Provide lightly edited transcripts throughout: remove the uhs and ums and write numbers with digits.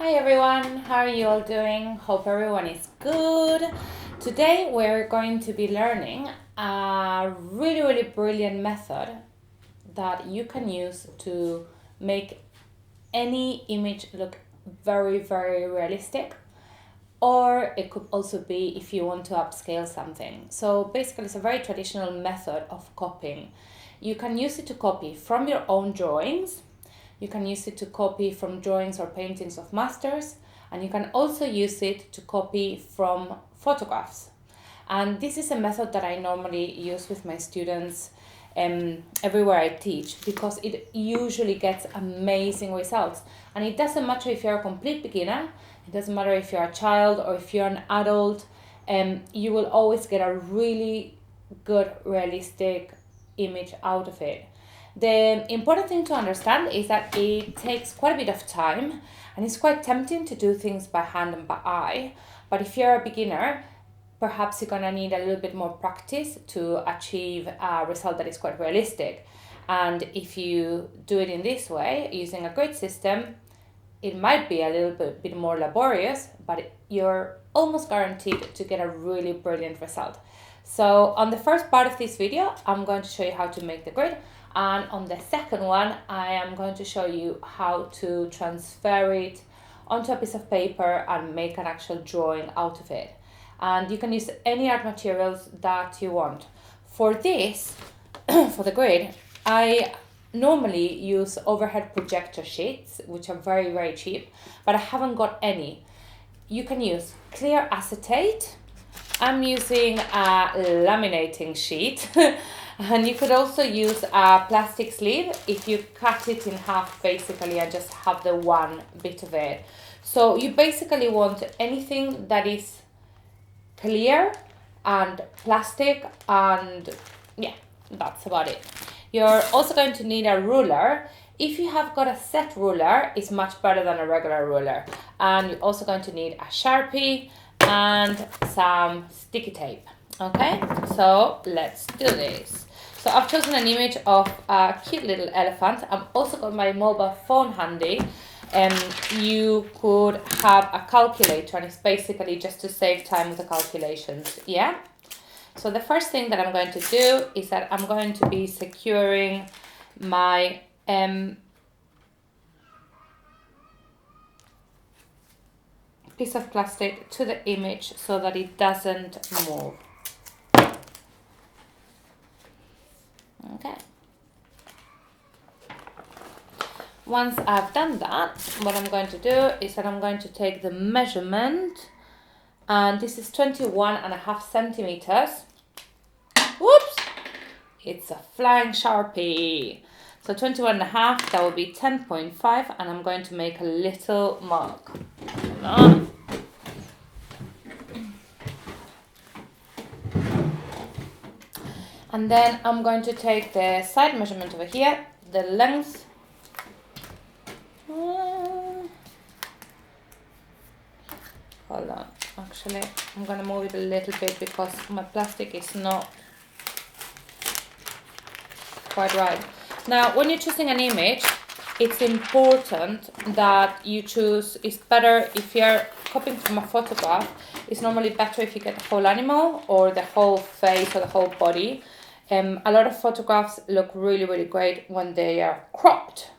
Hi everyone, how are you all doing? Hope everyone is good. Today we're going to be learning a really brilliant method that you can use to make any image look very realistic, or it could also be if you want to upscale something. So basically it's a very traditional method of copying. You can use it to copy from your own drawings. You can use it to copy from drawings or paintings of masters, and you can also use it to copy from photographs. And this is a method that I normally use with my students everywhere I teach, because it usually gets amazing results. And it doesn't matter if you're a complete beginner, it doesn't matter if you're a child or if you're an adult, you will always get a really good realistic image out of it. The important thing to understand is that it takes quite a bit of time, and it's quite tempting to do things by hand and by eye. But if you're a beginner, perhaps you're gonna need a little bit more practice to achieve a result that is quite realistic. And if you do it in this way, using a grid system, it might be a little bit more laborious, but you're almost guaranteed to get a really brilliant result. So on the first part of this video, I'm going to show you how to make the grid. And on the second one, I am going to show you how to transfer it onto a piece of paper and make an actual drawing out of it. And you can use any art materials that you want. For this, for the grid, I normally use overhead projector sheets, which are very cheap, but I haven't got any. You can use clear acetate. I'm using a laminating sheet. And you could also use a plastic sleeve if you cut it in half basically and just have the one bit of it. So you basically want anything that is clear and plastic, and yeah, that's about it. You're also going to need a ruler. If you have got a set ruler, it's much better than a regular ruler. And you're also going to need a Sharpie and some sticky tape. Okay, so let's do this. So I've chosen an image of a cute little elephant. I've also got my mobile phone handy. You could have a calculator, and it's basically just to save time with the calculations, yeah? So the first thing that I'm going to do is that I'm going to be securing my piece of plastic to the image so that it doesn't move. Okay. Once I've done that, what I'm going to do is that I'm going to take the measurement, and this is 21.5 centimeters. Whoops! It's a flying Sharpie. So 21.5, that will be 10.5, and I'm going to make a little mark. Hold on. And then I'm going to take the side measurement over here, the length. Hold on, actually, I'm going to move it a little bit because my plastic is not quite right. Now, when you're choosing an image, it's important that you choose, it's better if you're copying from a photograph, it's normally better if you get the whole animal or the whole face or the whole body. A lot of photographs look really great when they are cropped.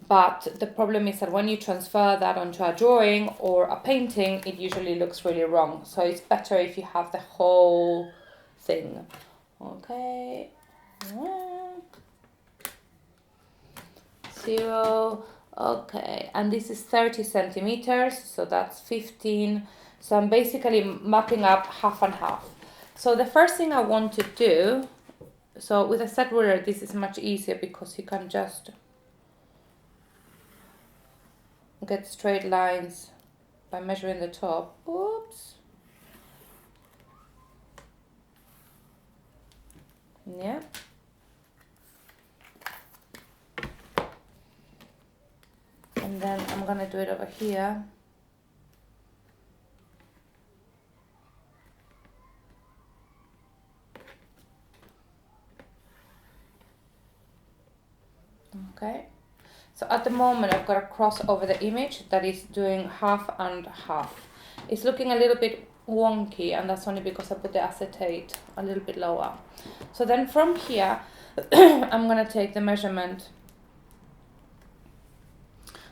But the problem is that when you transfer that onto a drawing or a painting, it usually looks really wrong. So it's better if you have the whole thing. Okay. 0. Okay. And this is 30 centimeters. So that's 15. So I'm basically mapping up half and half. So the first thing I want to do, so with a set ruler, this is much easier because you can just get straight lines by measuring the top. Oops. Yeah. And then I'm gonna do it over here. Okay. So at the moment I've got a cross over the image that is doing half and half. It's looking a little bit wonky, and that's only because I put the acetate a little bit lower. So then from here I'm gonna take the measurement.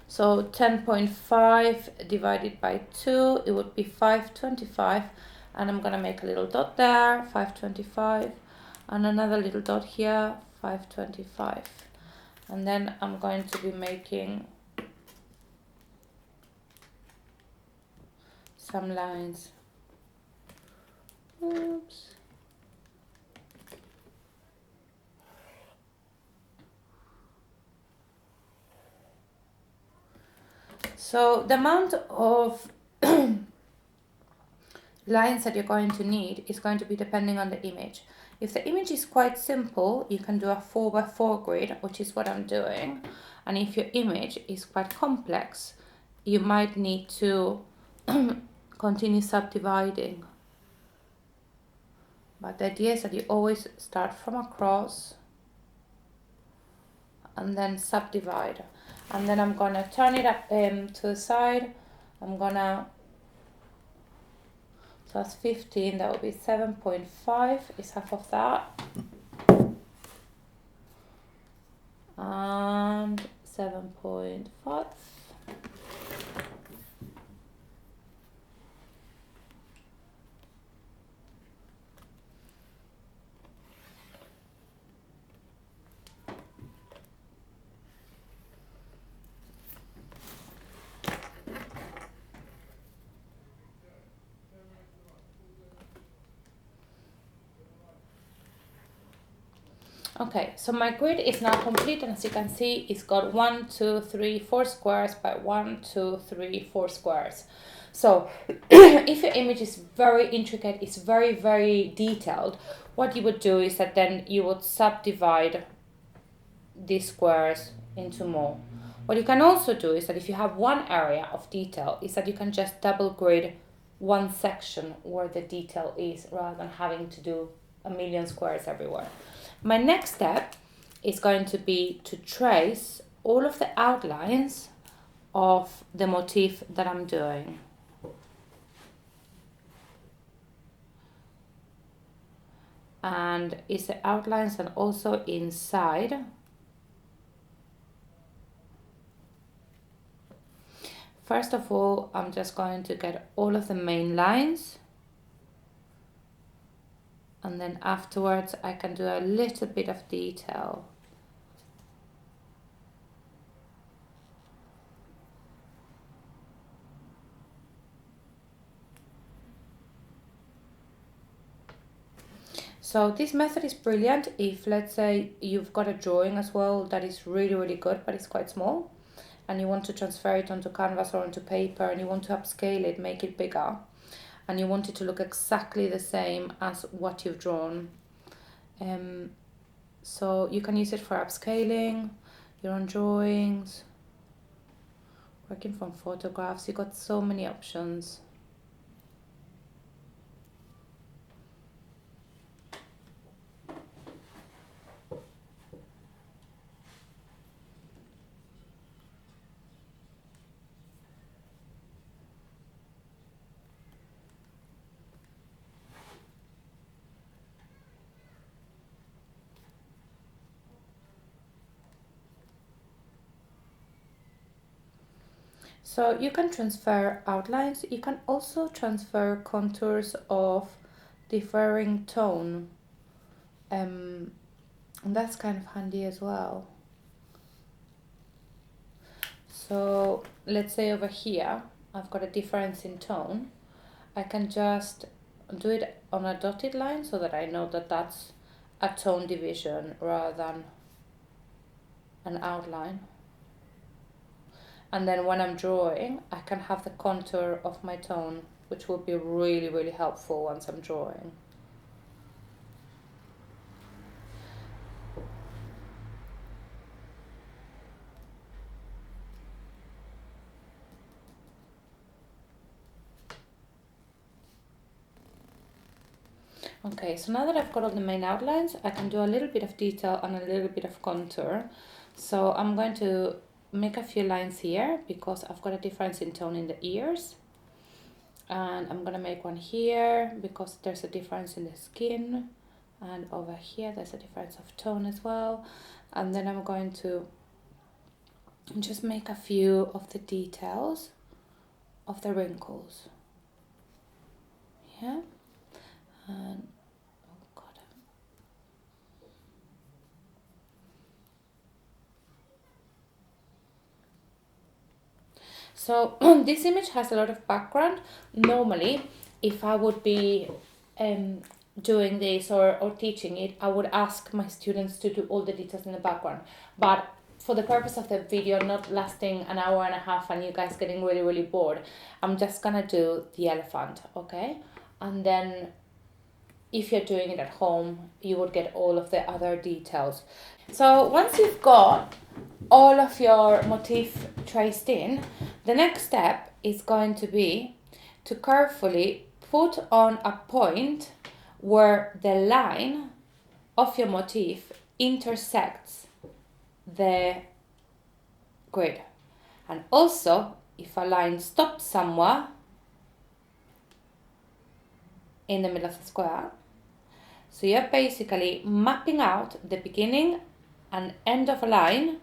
So 10.5 divided by 2, it would be 525, and I'm gonna make a little dot there, 525, and another little dot here, 525. And then I'm going to be making some lines. Oops. So the amount of lines that you're going to need is going to be depending on the image. If the image is quite simple, you can do a 4x4 grid, which is what I'm doing. And if your image is quite complex, you might need to continue subdividing. But the idea is that you always start from across and then subdivide. And then I'm gonna turn it up to the side. I'm gonna, so that's 15, that would be 7.5 is half of that. And 7.5. Okay, so my grid is now complete, and as you can see, it's got 1, 2, 3, 4 squares by 1, 2, 3, 4 squares. So if your image is very intricate, it's very, very detailed, what you would do is that then you would subdivide these squares into more. What you can also do is that if you have one area of detail, is that you can just double grid one section where the detail is, rather than having to do a million squares everywhere. My next step is going to be to trace all of the outlines of the motif that I'm doing. And is the outlines and also inside. First of all, I'm just going to get all of the main lines. And then afterwards I can do a little bit of detail. So this method is brilliant if, let's say, you've got a drawing as well that is really, really good, but it's quite small, and you want to transfer it onto canvas or onto paper, and you want to upscale it, make it bigger, and you want it to look exactly the same as what you've drawn. So you can use it for upscaling, your own drawings, working from photographs. You've got so many options. So you can transfer outlines, you can also transfer contours of differing tone, and that's kind of handy as well. So let's say over here I've got a difference in tone. I can just do it on a dotted line so that I know that that's a tone division rather than an outline. And then when I'm drawing, I can have the contour of my tone, which will be really, really helpful once I'm drawing. Okay, so now that I've got all the main outlines, I can do a little bit of detail and a little bit of contour. So I'm going to make a few lines here because I've got a difference in tone in the ears. And I'm gonna make one here because there's a difference in the skin, and over here there's a difference of tone as well. And then I'm going to just make a few of the details of the wrinkles. Yeah. And oh god. So this image has a lot of background. Normally, if I would be doing this or teaching it, I would ask my students to do all the details in the background. But for the purpose of the video not lasting an hour and a half and you guys getting really, really bored, I'm just gonna do the elephant, okay? And then if you're doing it at home, you would get all of the other details. So once you've got all of your motif traced in, the next step is going to be to carefully put on a point where the line of your motif intersects the grid. And also, if a line stops somewhere in the middle of the square, so you're basically mapping out the beginning and end of a line.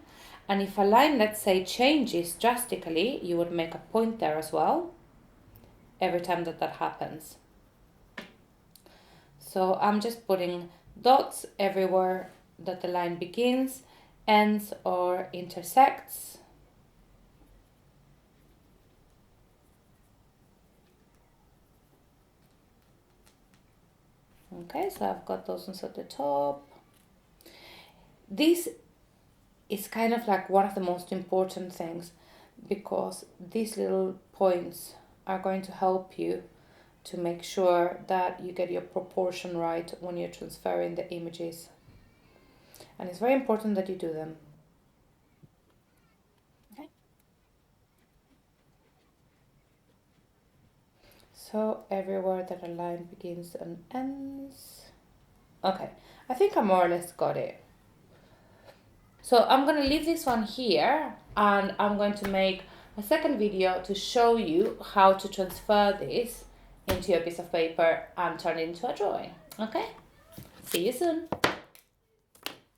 And if a line, let's say, changes drastically, you would make a point there as well every time that happens. So I'm just putting dots everywhere that the line begins, ends, or intersects. Okay, so I've got those ones at the top. This is kind of like one of the most important things because these little points are going to help you to make sure that you get your proportion right when you're transferring the images. And it's very important that you do them. Okay. So everywhere that a line begins and ends. Okay, I think I more or less got it. So I'm going to leave this one here and I'm going to make a second video to show you how to transfer this into your piece of paper and turn it into a drawing. Okay? See you soon.